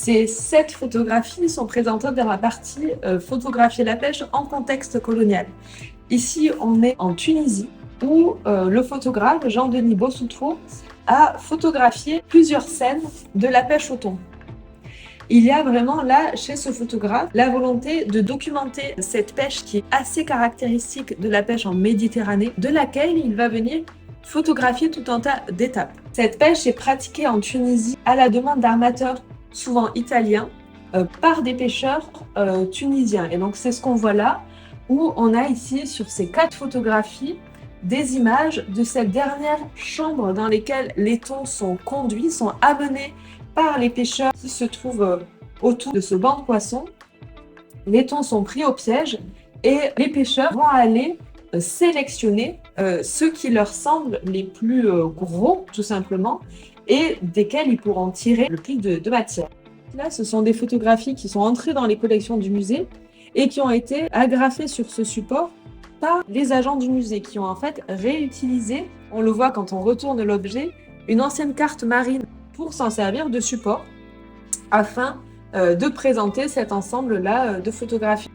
Ces 7 photographies sont présentées dans la partie photographier la pêche en contexte colonial. Ici, on est en Tunisie où le photographe Jean-Denis Bossoutrou a photographié plusieurs scènes de la pêche au thon. Il y a vraiment là, chez ce photographe, la volonté de documenter cette pêche qui est assez caractéristique de la pêche en Méditerranée, de laquelle il va venir photographier tout un tas d'étapes. Cette pêche est pratiquée en Tunisie à la demande d'armateurs, souvent italiens, par des pêcheurs tunisiens. Et donc c'est ce qu'on voit là, où on a ici sur ces 4 photographies des images de cette dernière chambre dans lesquelles les thons sont conduits, sont amenés par les pêcheurs qui se trouvent autour de ce banc de poissons. Les thons sont pris au piège et les pêcheurs vont aller sélectionner ceux qui leur semblent les plus gros, tout simplement, et desquels ils pourront tirer le plus de matière. Là, ce sont des photographies qui sont entrées dans les collections du musée et qui ont été agrafées sur ce support par les agents du musée qui ont en fait réutilisé, on le voit quand on retourne l'objet, une ancienne carte marine pour s'en servir de support afin de présenter cet ensemble-là de photographies.